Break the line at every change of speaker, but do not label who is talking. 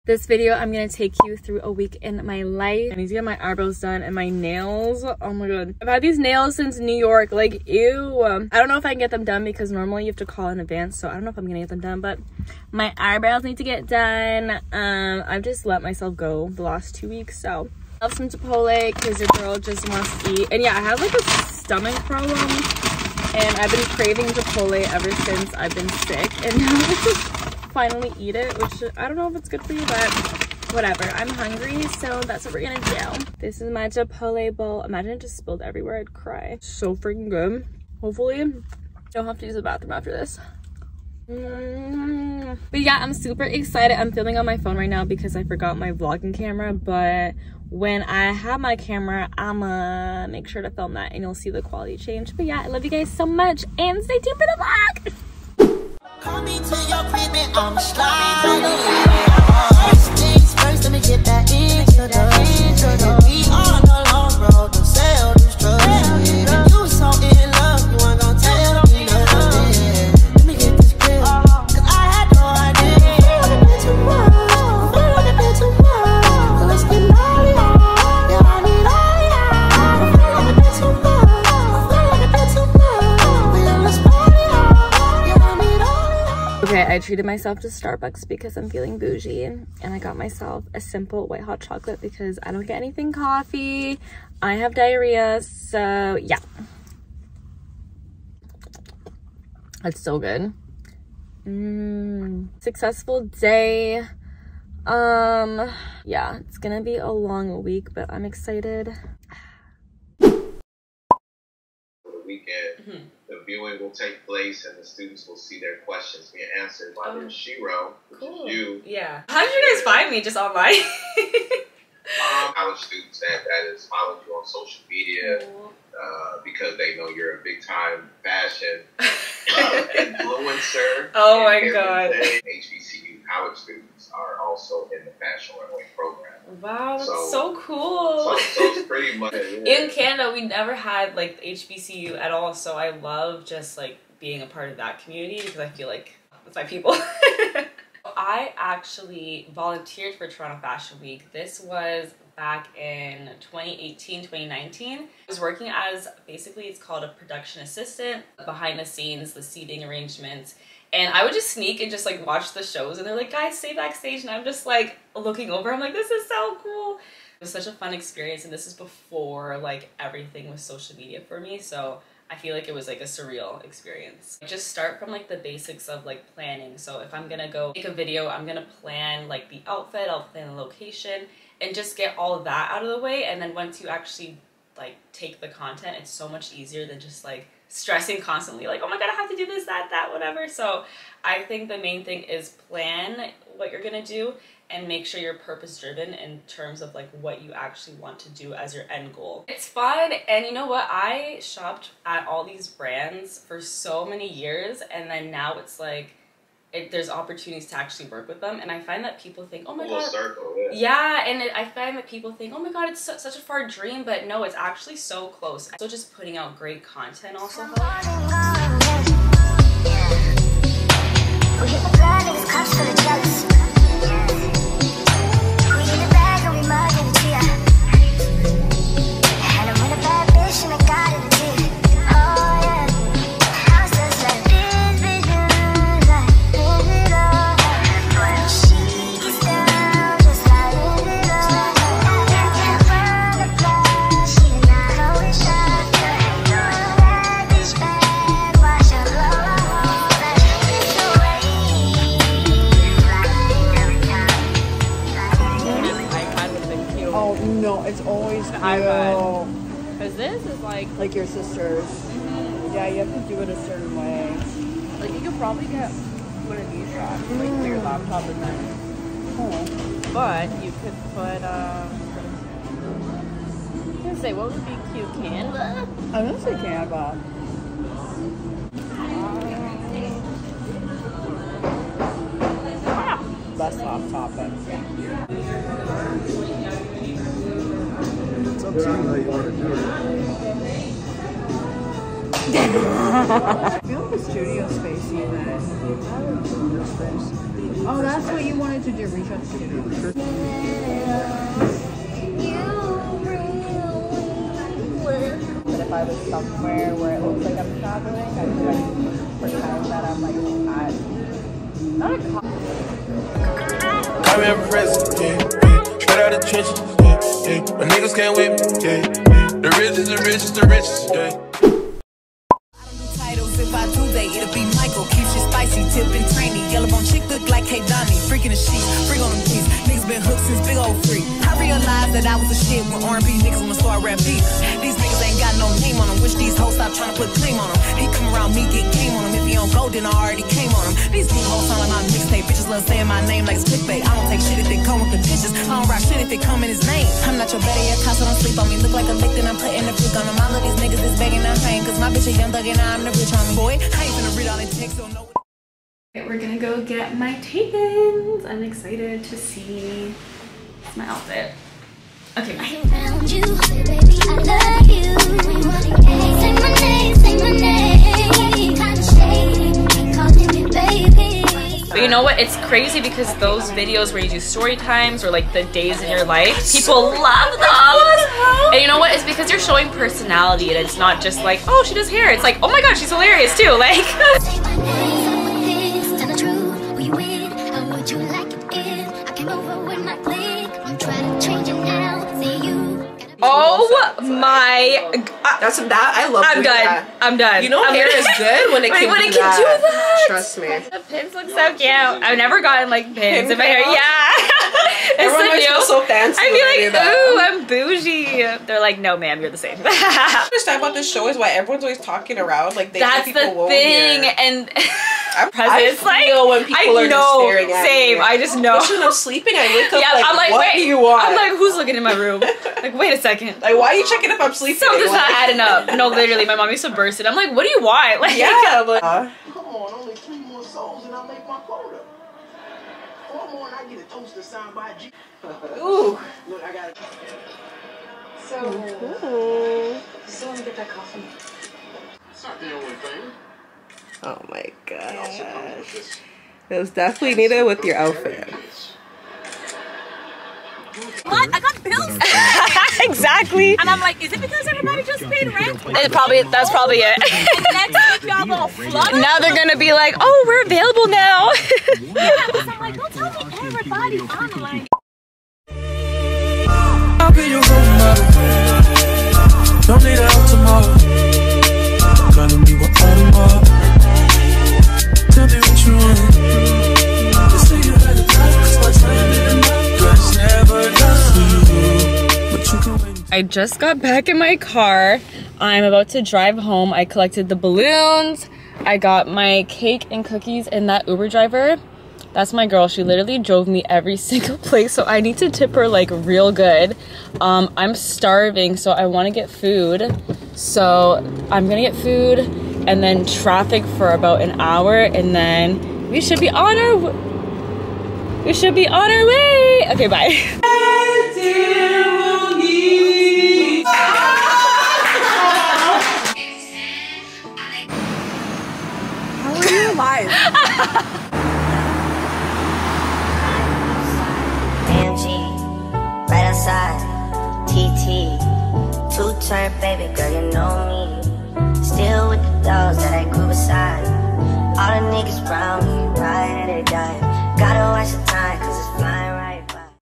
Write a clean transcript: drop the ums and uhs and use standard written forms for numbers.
This video, I'm gonna take you through a week in my life. I need to get my eyebrows done and my nails. Oh my god. I've had these nails since New York, like ew. I don't know if I can get them done because normally you have to call in advance, so I don't know if I'm gonna get them done, but my eyebrows need to get done. I've just let myself go the last 2 weeks, so I have some Chipotle because your girl just wants to eat. And yeah, I have like a stomach problem and I've been craving Chipotle ever since I've been sick, and now I just finally eat it, which I don't know if it's good for you, but whatever. I'm hungry, so that's what we're gonna do. This is my Chipotle bowl. Imagine it just spilled everywhere. I'd cry. So freaking good. Hopefully I don't have to use the bathroom after this. But yeah, I'm super excited. I'm filming on my phone right now because I forgot my vlogging camera, but when I have my camera, I'ma make sure to film that and you'll see the quality change. But yeah, I love you guys so much and stay tuned for the vlog.
Call me to your crib and I'm sliding. Things first, let me get that introduction. We on the long road to sell this drug. You was so in love, you weren't gonna tell me nothing. Let me get this clear, cause I had no idea. Feel like a bit too much, feel like a bit too much. Let's get naughty, yeah, I need all ya. Feel like a bit too much, feel like a bit too much. Yeah, let's party, yeah, I need all.
Okay, I treated myself to Starbucks because I'm feeling bougie, and I got myself a simple white hot chocolate because I don't get anything coffee. I have diarrhea, so yeah. That's so good. Successful day. Yeah, it's gonna be a long week, but I'm excited.
Weekend, the viewing will take place and the students will see their questions being answered by their Shiro, which is you.
Yeah. How did you guys find me? Just online?
College students that is following you on social media because they know you're a big time fashion influencer.
Oh my god.
HBCU college students are also in the fashion runway program.
Wow, that's so cool.
So it's pretty much
in Canada, we never had like HBCU at all, so I love just like being a part of that community because I feel like that's my people. I actually volunteered for Toronto Fashion Week. This was back in 2018, 2019. I was working as, basically it's called a production assistant, behind the scenes, the seating arrangements. And I would just sneak and just like watch the shows and they're like, guys, stay backstage. And I'm just like looking over, I'm like, this is so cool. It was such a fun experience. And this is before like everything was social media for me. So I feel like it was like a surreal experience. Just start from like the basics of like planning. So if I'm gonna go make a video, I'm gonna plan like the outfit, I'll plan the location and just get all of that out of the way. And then once you actually like take the content, it's so much easier than just like stressing constantly like, oh my god, I have to do this, that, whatever. So I think the main thing is plan what you're gonna do and make sure you're purpose driven in terms of like what you actually want to do as your end goal. It's fun, and you know what, I shopped at all these brands for so many years, and then now it's like there's opportunities to actually work with them, and I find that people think, oh my god,
circle,
yeah, and I find that people think, oh my god, it's such a far dream, but no, it's actually so close. So just putting out great content also helps. Because this is like
your sisters. Yeah, you have to do it a certain way.
like you could probably get one of these shots like for your laptop and then but you could put I was gonna say what would be cute, Canva?
I'm gonna say Canva. Less off topic.
It's up to you how you want to do it.
I feel like the studio space even. Oh, that's what you wanted to do, Inshot studio. But if I was somewhere where it looks like I'm traveling, I would pretend that I'm like at not a
I'm in prison, yeah. Straight out the trenches, yeah. My niggas can't whip me, yeah. The richest, the richest, the richest, yeah.
Titles, if I do they, it'll be Michael. Keeps you spicy, tipping tiny. Yellow bone chick look like Hey Donnie. Freaking the sheets, freak on them keys. Niggas been hooked since big old free. I realized that I was a shit when R&B niggas wanna start rap beats. These niggas ain't got no name on them. Wish these hoes stop trying to put claim on them. He come around me, get game on him. If he don't go, then I already came on him. These new hoes sound like my mixtape. Bitches love saying my name like it's clickbait. I don't take shit if they come with the dishes. I don't rock shit if they come in his name. I'm not your better yet, cause don't sleep on me. Look like a lick, then I'm putting the freak on them. All of these niggas is begging I'm hang. Cause my bitch a young thug and I'm the rich on me. Boy, I ain't finna read all the text, don't know.
We're gonna go get my take-ins. I'm excited to see my outfit. Okay, bye.
Found you, baby, I love you. Say my name, say my name. Kinda shady, keep calling me baby.
But you know what? It's crazy because those videos where you do story times or like the days in your life, people love those. And you know what? It's because you're showing personality and it's not just like, oh, she does hair. It's like, oh my god, she's hilarious too. Like.
Say my name, so this, tell the truth. Who you with? How would you like it if I came over with my clique? I'm trying to change it now. See you.
Oh my god.
That's that. I love.
I'm done.
That.
I'm done.
You know, hair is good when it can
when
do
it can
that.
do that.
Trust me.
The pins look so cute. I've never gotten like pins
Pin
in my hair.
curls?
Yeah.
Everyone always feels so fancy.
I'd
when they
be
do
like,
that.
ooh, I'm bougie. They're like, no, ma'am, you're the same.
What I understand about this show is why everyone's always talking around. Like they
That's
think people
the
won't
thing,
hear.
and
I
presents
feel when people are just staring at
same.
me.
I just know.
Especially when I'm sleeping, I wake up
Yeah,
like,
I'm like,
what
wait.
do you want?
I'm like, who's looking in my room? Like, wait a second.
Like, why are you checking if I'm sleeping?
Something's not
Like-
adding up. No, literally, my mom used to burst it. I'm like, what do you want? Like,
Yeah, but
Come on, only 3 more songs and I'll make my quota. 4 more and I get a toaster signed by G.
ooh.
Look, I got it.
Still want to get that coffee.
It's not the only thing.
Oh my
It also comes
gosh.
with this.
It was definitely needed with your outfit.
What? I got bills.
Exactly.
And I'm like, is it because everybody just paid rent?
That's probably it.
Next week y'all gonna flood.
Now they're gonna be like, oh, we're available now.
I'm like, don't tell me everybody's online.
I'll be your role model. Don't need out tomorrow. Gonna be what tomorrow. Tell me what you want. Just say you had a time, 'cause my time ain't enough. Grass never does. But you can wait.
I just got back in my car. I'm about to drive home. I collected the balloons. I got my cake and cookies, and that Uber driver, that's my girl. She literally drove me every single place, so I need to tip her like real good. I'm starving, so I want to get food. So I'm gonna get food and then traffic for about an hour, and then we should be on our way. Okay, bye.
How are you alive?
AMG, right outside, TT, 2-turn baby girl, you know me. Still with the dogs that I grew beside. All the niggas around me, ride or die.